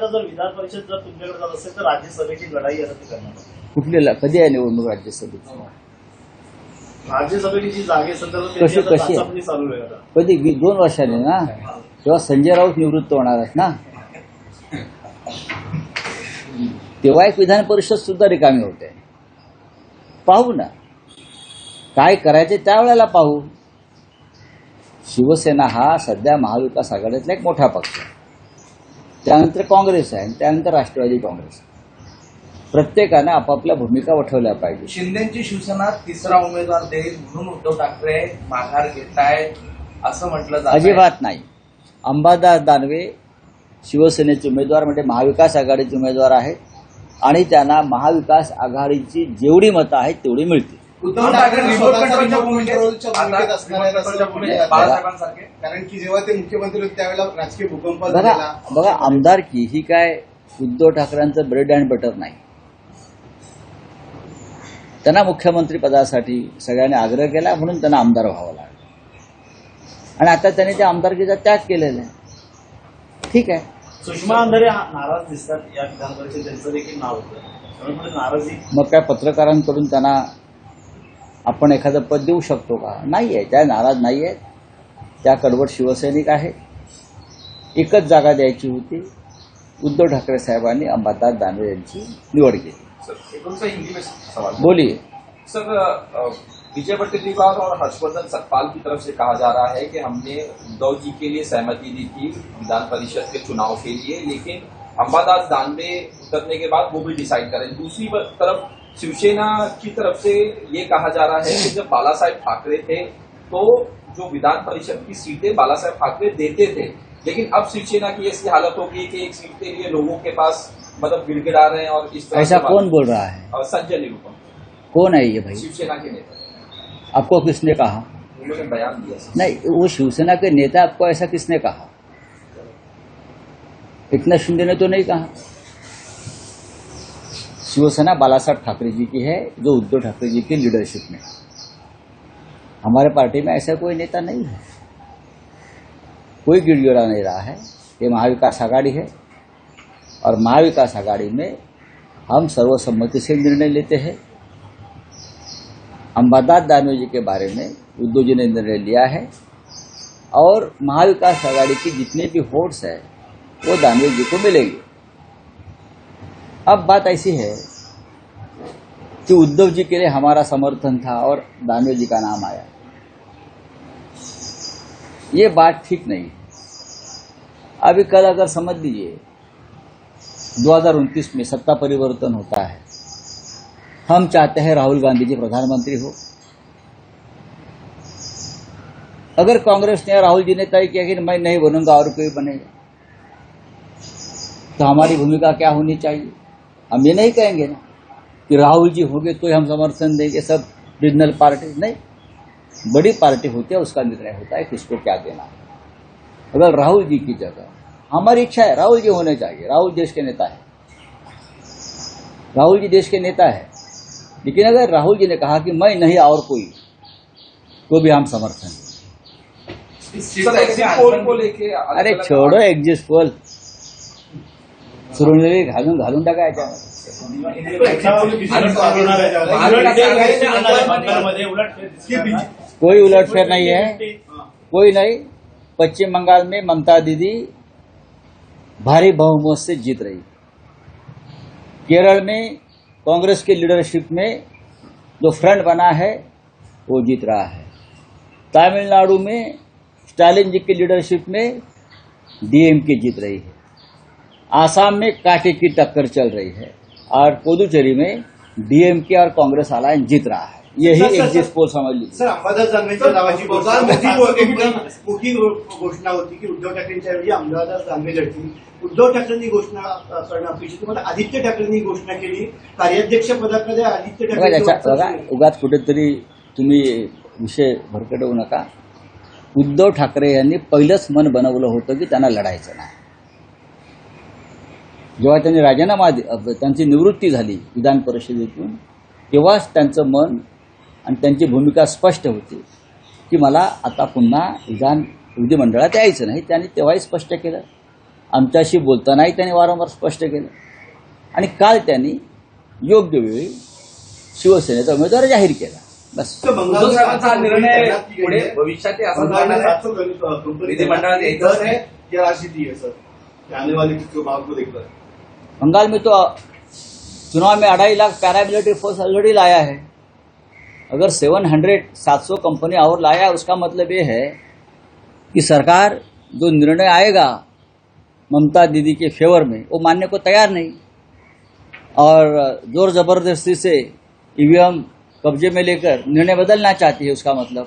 आता जर विधान परिषद जर तुमच्याकडे जात असेल तर राज्यसभेची लढाई आता ते करणार. कुठली कधी आहे निवडणूक राज्यसभेची? राज्यसभेची जी जागेसंदर्भात कशी चाचपणी चालू आहे आता. कधी 2 वर्षांनी ना, तेव्हा संजय राऊत निवृत्त होणार आहेत ना, तेव्हा एक विधान परिषद सुद्धा रिकामी होते. पाहू ना काय करायचे त्यावेळेला पाहू. शिवसेना हा सध्या महाविकास आघाडीतला एक मोठा पक्ष आहे, त्यानंतर काँग्रेस आहे, त्यानंतर राष्ट्रवादी काँग्रेस. प्रत्येकाने आपापल्या भूमिका वठवल्या पाहिजे. शिंदेची शिवसेना तिसरा उमेदवार देईल म्हणून उद्धव ठाकरे माघार घेतायत असं म्हटलं जात. अजिबात नाही. अंबादास दानवे शिवसेनेचे उमेदवार म्हणजे महाविकास आघाडीचे उमेदवार आहेत आणि त्यांना महाविकास आघाडीची जेवढी मतं आहेत तेवढी मिळतील. उद्धव ठाकरे बाळासाहेबांसारखे, कारण की जेव्हा ते मुख्यमंत्री होते त्यावेळेला राजकीय भूकंप बघा आमदारकी ही काय उद्धव ठाकरेंचं ब्रेड अँड बटर नाही. त्यांना मुख्यमंत्री पदासाठी सगळ्यांनी आग्रह केला म्हणून त्यांना आमदार व्हावं लागलं आणि आता त्यांनी त्या आमदारकीचा त्याग केलेला आहे. ठीक आहे. सुषमा अंधारे नाराज दिसतात या विधान परिषद, त्यांचं देखील नाव होतं, त्यामुळे नाराजी. मग काय पत्रकारांकडून त्यांना आपण एखादं पद देऊ शकतो का? नाही आहे. त्या नाराज नाही आहेत, त्या कडवट शिवसैनिक आहेत. एकच जागा द्यायची होती. उद्धव ठाकरे साहेबांनी अंबादास दानवे यांची निवड केली. हिंदी में सवाल बोलिए सर। विजय वडेट्टीवार और हर्षवर्धन सतपाल की तरफ से कहा जा रहा है कि हमने उद्धव जी के लिए सहमति दी थी विधान परिषद के चुनाव के लिए, लेकिन अंबादास दानवे उतरने के बाद वो भी डिसाइड करें। दूसरी तरफ शिवसेना की तरफ से ये कहा जा रहा है कि जब बाला साहेब ठाकरे थे तो जो विधान परिषद की सीटें बाला साहेब ठाकरे देते थे, लेकिन अब शिवसेना की ऐसी हालत हो गई कि एक सीट के लिए लोगों के पास मतलब गिड़गिड़ा रहे हैं और इस तरह ऐसा कौन बोल रहा है? संजय निरुपम कौन है ये भाई? शिवसेना के नेता, आपको किसने कहा? उन्होंने बयान दिया सर। नहीं, वो शिवसेना के नेता आपको ऐसा किसने कहा? एकनाथ शिंदे ने तो नहीं कहा। शिवसेना बालासाहेब ठाकरे जी की है, जो उद्धव ठाकरे जी की लीडरशिप में। हमारे पार्टी में ऐसा कोई नेता नहीं है, कोई गिड़गिड़ा नहीं रहा है। ये महाविकास आघाड़ी है और महाविकास आघाड़ी में हम सर्वसम्मति से निर्णय लेते हैं। अंबादास दानवे जी के बारे में उद्धव जी ने निर्णय लिया है और महाविकास आघाड़ी की जितने भी वोट्स है वो दानवे जी को मिलेंगे। अब बात ऐसी है कि उद्धव जी के लिए हमारा समर्थन था और दानवे जी का नाम आया, ये बात ठीक नहीं। अभी कल अगर समझ लीजिए 2029 में सत्ता परिवर्तन होता है, हम चाहते हैं राहुल गांधी जी प्रधानमंत्री हो। अगर कांग्रेस ने राहुल जी ने तय किया कि मैं नहीं बनूंगा और कोई बनेगा, तो हमारी भूमिका क्या होनी चाहिए? हम ये नहीं कहेंगे ना कि राहुल जी होंगे तो हम समर्थन देंगे, सब रीजनल पार्टी नहीं, बड़ी पार्टी होती है, उसका निर्णय होता है किसको क्या देना है। अगर राहुल जी की जगह हमारी इच्छा है राहुल जी होने चाहिए, राहुल देश के नेता है, राहुल जी देश के नेता है, लेकिन अगर राहुल जी ने कहा कि मैं नहीं और कोई, तो भी हम समर्थन। एग्जिट पोल को लेके अरे छोड़ो एग्जिट पोल, सुरुंगली घालून टाकायच्या। कोई उलटफेर नहीं है, कोई नहीं। पश्चिम बंगाल में ममता दीदी भारी बहुमत से जीत रही, केरल में कांग्रेस की लीडरशिप में जो फ्रंट बना है वो जीत रहा है, तमिलनाडु में स्टालिन जी की लीडरशिप में डीएमके जीत रही है, आसाम में कांटे की टक्कर चल रही है और पुदुचेरी में डीएमके और कांग्रेस अलायंस जीत रहा है। यही एग्जिट पोल समझ लीजिए। सर, अंबादास दानवेंच्या नावाची मोठी घोषणा होती की उद्धव ठाकरेंच्या ऐवजी अंबादास दानवे लढतील। उद्धव ठाकरेंनी घोषणा करणं अपेक्षित, तुम्हाला आदित्य ठाकरेंनी घोषणा केली कार्याध्यक्ष पदाकडे आदित्य ठाकरे। उगाच कुठेतरी तुम्ही विषय भरकटवू नका। उद्धव ठाकरे यांनी पहिलंच मन बनवलं होतं की त्यांना लढायचं नाही। जेव्हा त्यांनी राजीनामा त्यांची निवृत्ती झाली विधान परिषदेतून, तेव्हाच त्यांचं मन आणि त्यांची भूमिका स्पष्ट होती की मला आता पुन्हा विधिमंडळात यायचं नाही। त्यांनी तेव्हाही स्पष्ट केलं आमच्याशी बोलतानाही त्यांनी वारंवार स्पष्ट केलं आणि काल त्यांनी योग्य वेळी शिवसेनेचा उमेदवार जाहीर केला. बस. उद्धव साहेबांचा हा निर्णय पुढे भविष्यात असाच राहणार आहे. विधिमंडळात यायचं आहे. क्या राजनीति है सर आने वाले चुनाव को देखकर? बंगाल में तो चुनाव में 2.5 लाख पैरामिलिट्री फोर्स ऑलरेडी लाया है. अगर 700 कंपनी और लाया, उसका मतलब ये है कि सरकार जो निर्णय आएगा ममता दीदी के फेवर में वो मानने को तैयार नहीं और जोर जबरदस्ती से ईवीएम कब्जे में लेकर निर्णय बदलना चाहती है. उसका मतलब